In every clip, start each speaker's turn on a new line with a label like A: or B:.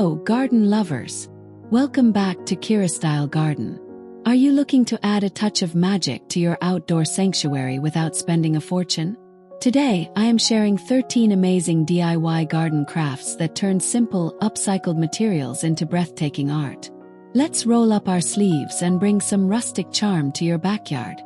A: Hello, garden lovers! Welcome back to Kira Style Garden. Are you looking to add a touch of magic to your outdoor sanctuary without spending a fortune? Today, I am sharing 13 amazing DIY garden crafts that turn simple, upcycled materials into breathtaking art. Let's roll up our sleeves and bring some rustic charm to your backyard.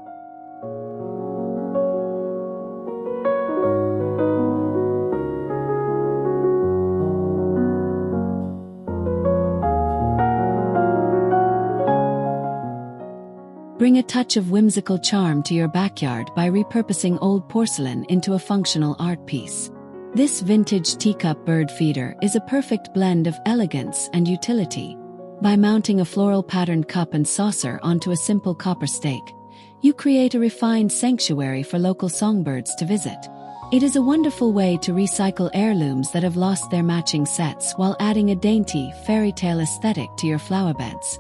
A: Bring a touch of whimsical charm to your backyard by repurposing old porcelain into a functional art piece. This vintage teacup bird feeder is a perfect blend of elegance and utility. By mounting a floral patterned cup and saucer onto a simple copper stake, you create a refined sanctuary for local songbirds to visit. It is a wonderful way to recycle heirlooms that have lost their matching sets while adding a dainty, fairy tale aesthetic to your flower beds.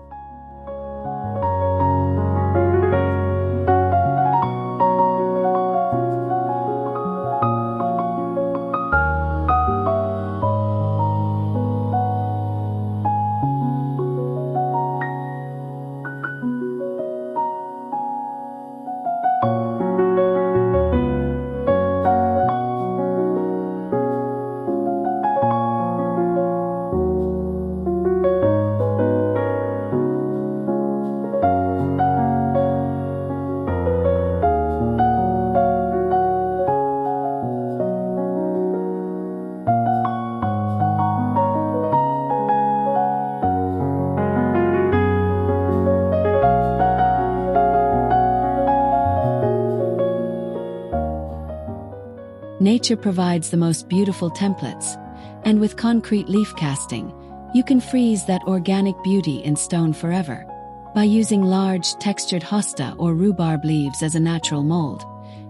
A: Nature provides the most beautiful templates, and with concrete leaf casting, you can freeze that organic beauty in stone forever. By using large, textured hosta or rhubarb leaves as a natural mold,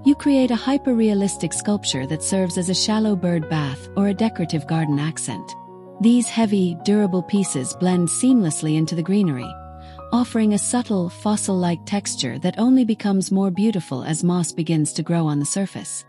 A: you create a hyper-realistic sculpture that serves as a shallow bird bath or a decorative garden accent. These heavy, durable pieces blend seamlessly into the greenery, offering a subtle, fossil-like texture that only becomes more beautiful as moss begins to grow on the surface.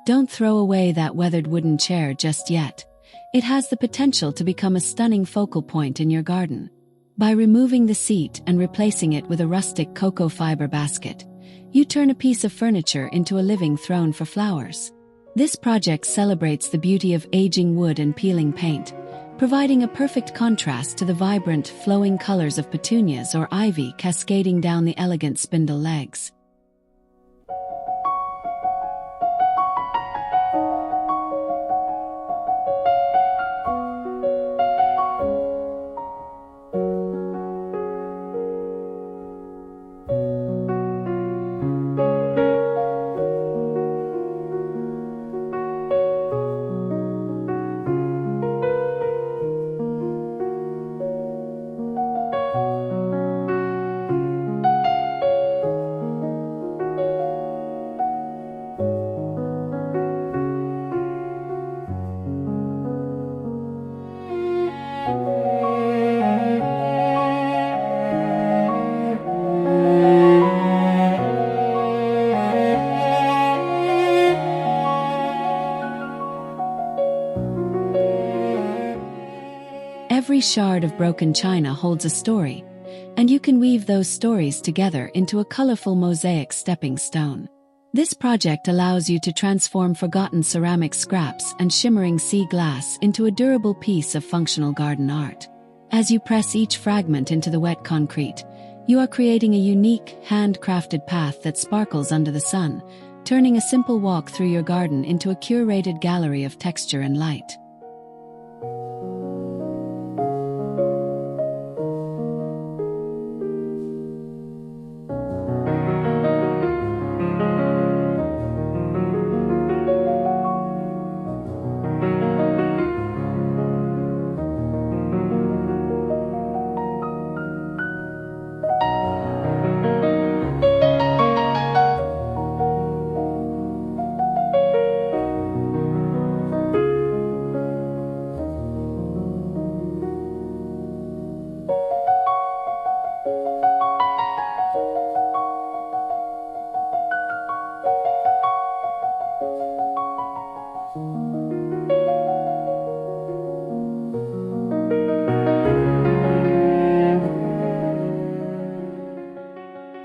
A: Don't throw away that weathered wooden chair just yet. It has the potential to become a stunning focal point in your garden. By removing the seat and replacing it with a rustic cocoa fiber basket, you turn a piece of furniture into a living throne for flowers. This project celebrates the beauty of aging wood and peeling paint, providing a perfect contrast to the vibrant, flowing colors of petunias or ivy cascading down the elegant spindle legs. Every shard of broken china holds a story, and you can weave those stories together into a colorful mosaic stepping stone. This project allows you to transform forgotten ceramic scraps and shimmering sea glass into a durable piece of functional garden art. As you press each fragment into the wet concrete, you are creating a unique, handcrafted path that sparkles under the sun, turning a simple walk through your garden into a curated gallery of texture and light.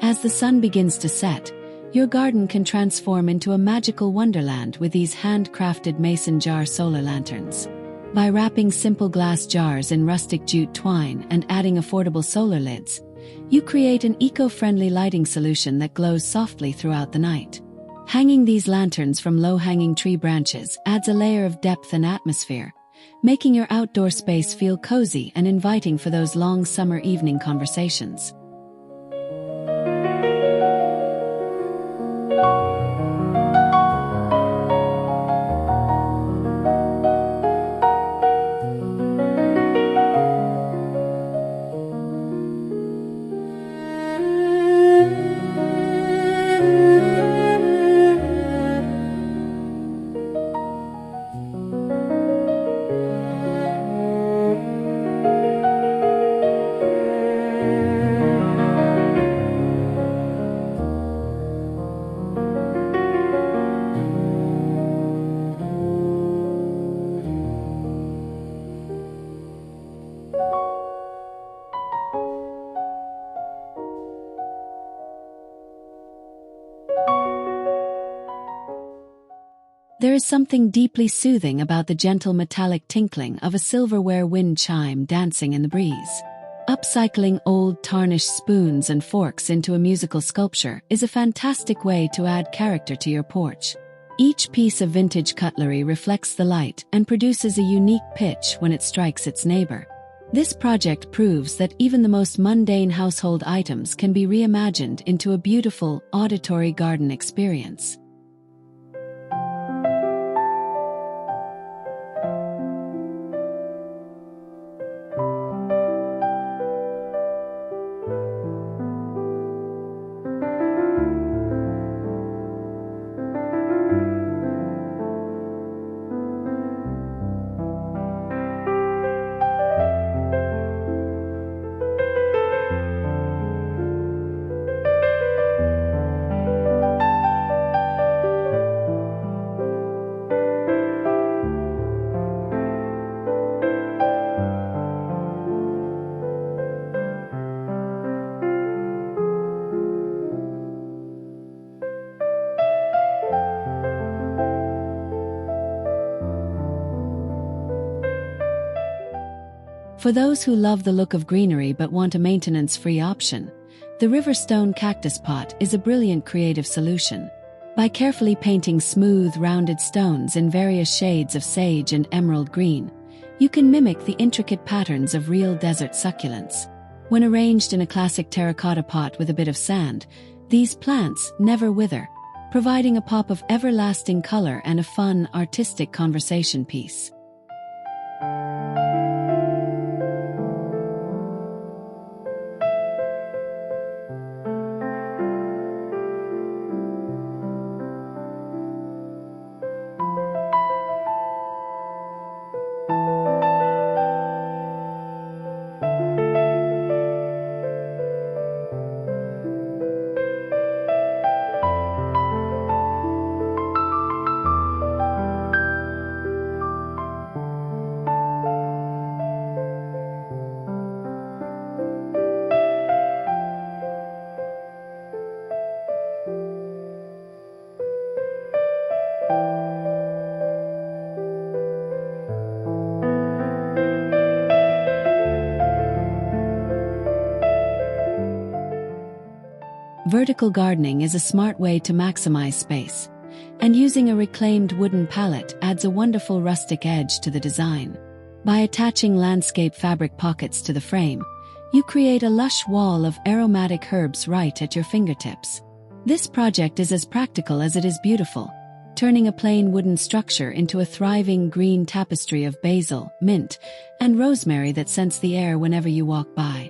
A: As the sun begins to set, your garden can transform into a magical wonderland with these handcrafted mason jar solar lanterns. By wrapping simple glass jars in rustic jute twine and adding affordable solar lids, you create an eco-friendly lighting solution that glows softly throughout the night. Hanging these lanterns from low-hanging tree branches adds a layer of depth and atmosphere, making your outdoor space feel cozy and inviting for those long summer evening conversations. There is something deeply soothing about the gentle metallic tinkling of a silverware wind chime dancing in the breeze. Upcycling old tarnished spoons and forks into a musical sculpture is a fantastic way to add character to your porch. Each piece of vintage cutlery reflects the light and produces a unique pitch when it strikes its neighbor. This project proves that even the most mundane household items can be reimagined into a beautiful, auditory garden experience. For those who love the look of greenery but want a maintenance-free option, the Riverstone Cactus Pot is a brilliant creative solution. By carefully painting smooth, rounded stones in various shades of sage and emerald green, you can mimic the intricate patterns of real desert succulents. When arranged in a classic terracotta pot with a bit of sand, these plants never wither, providing a pop of everlasting color and a fun, artistic conversation piece. Vertical gardening is a smart way to maximize space, and using a reclaimed wooden pallet adds a wonderful rustic edge to the design. By attaching landscape fabric pockets to the frame, you create a lush wall of aromatic herbs right at your fingertips. This project is as practical as it is beautiful, turning a plain wooden structure into a thriving green tapestry of basil, mint, and rosemary that scents the air whenever you walk by.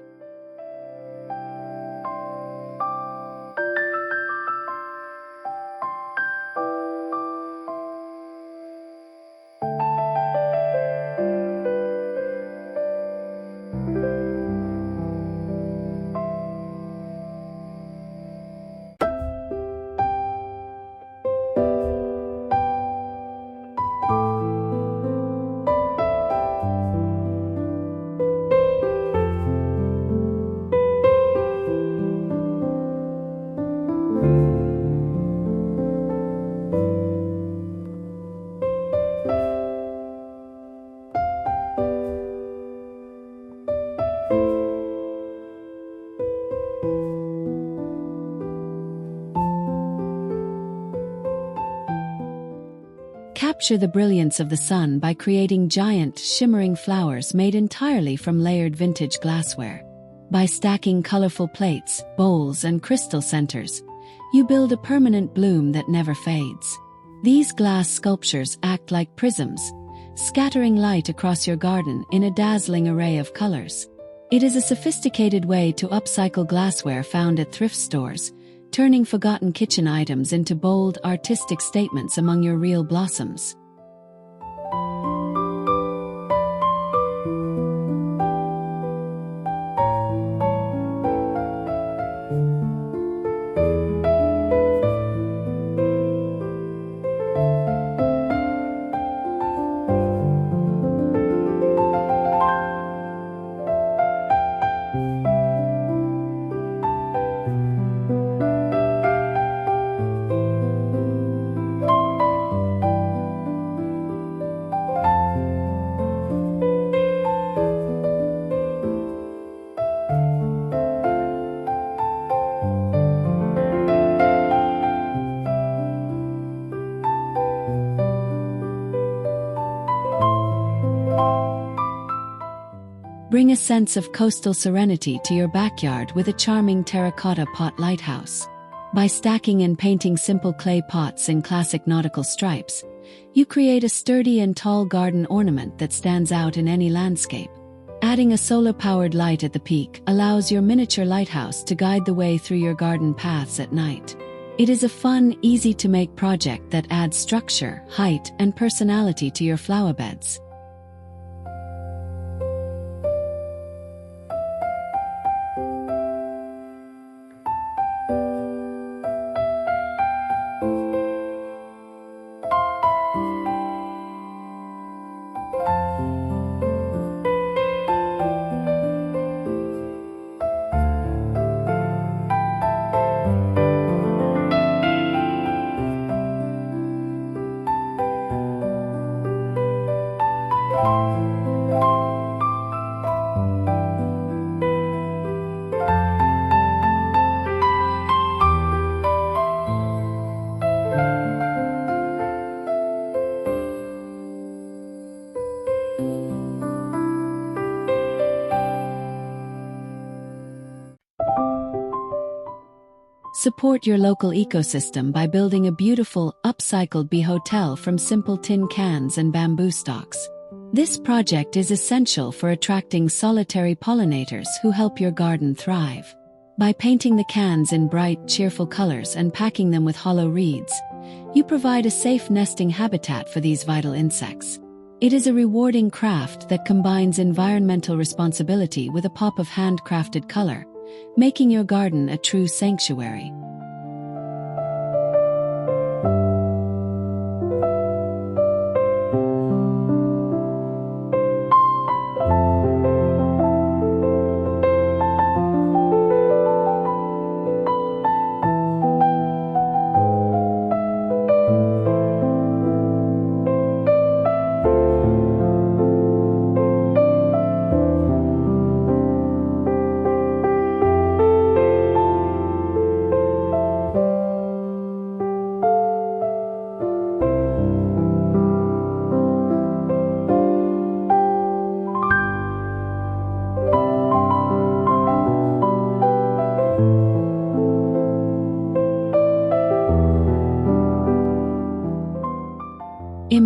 A: Capture the brilliance of the sun by creating giant, shimmering flowers made entirely from layered vintage glassware. By stacking colorful plates, bowls, and crystal centers, you build a permanent bloom that never fades. These glass sculptures act like prisms, scattering light across your garden in a dazzling array of colors. It is a sophisticated way to upcycle glassware found at thrift stores, turning forgotten kitchen items into bold, artistic statements among your real blossoms. Bring a sense of coastal serenity to your backyard with a charming Terracotta Pot Lighthouse. By stacking and painting simple clay pots in classic nautical stripes, you create a sturdy and tall garden ornament that stands out in any landscape. Adding a solar-powered light at the peak allows your miniature lighthouse to guide the way through your garden paths at night. It is a fun, easy-to-make project that adds structure, height, and personality to your flower beds. Support your local ecosystem by building a beautiful, upcycled bee hotel from simple tin cans and bamboo stalks. This project is essential for attracting solitary pollinators who help your garden thrive. By painting the cans in bright, cheerful colors and packing them with hollow reeds, you provide a safe nesting habitat for these vital insects. It is a rewarding craft that combines environmental responsibility with a pop of handcrafted color, making your garden a true sanctuary.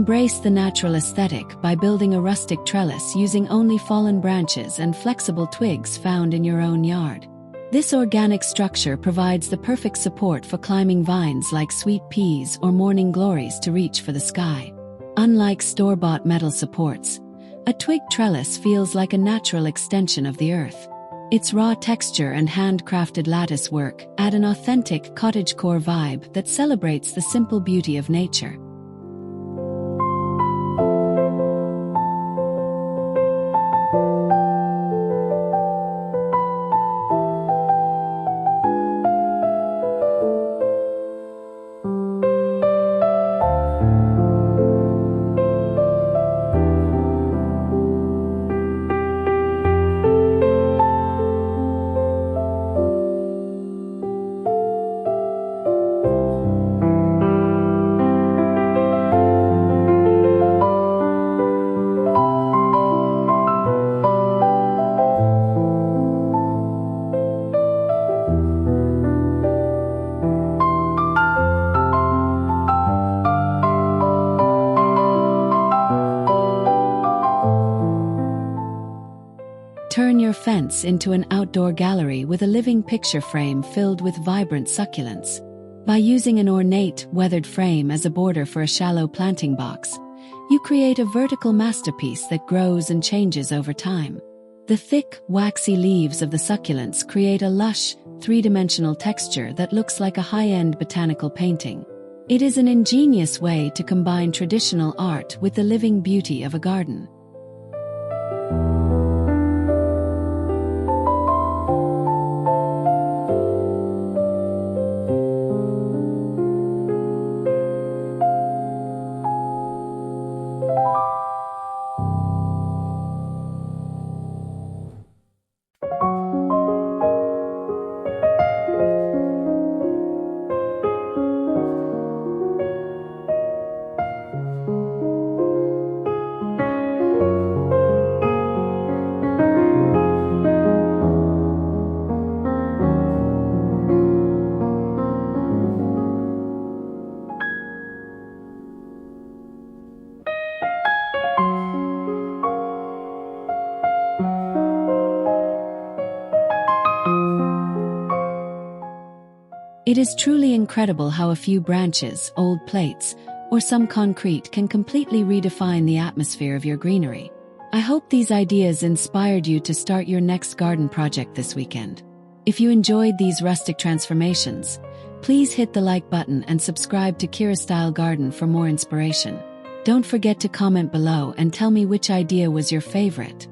A: Embrace the natural aesthetic by building a rustic trellis using only fallen branches and flexible twigs found in your own yard. This organic structure provides the perfect support for climbing vines like sweet peas or morning glories to reach for the sky. Unlike store-bought metal supports, a twig trellis feels like a natural extension of the earth. Its raw texture and handcrafted lattice work add an authentic cottagecore vibe that celebrates the simple beauty of nature. Turn your fence into an outdoor gallery with a living picture frame filled with vibrant succulents. By using an ornate, weathered frame as a border for a shallow planting box, you create a vertical masterpiece that grows and changes over time. The thick, waxy leaves of the succulents create a lush, three-dimensional texture that looks like a high-end botanical painting. It is an ingenious way to combine traditional art with the living beauty of a garden. It is truly incredible how a few branches, old plates, or some concrete can completely redefine the atmosphere of your greenery. I hope these ideas inspired you to start your next garden project this weekend. If you enjoyed these rustic transformations, please hit the like button and subscribe to Kira Style Garden for more inspiration. Don't forget to comment below and tell me which idea was your favorite.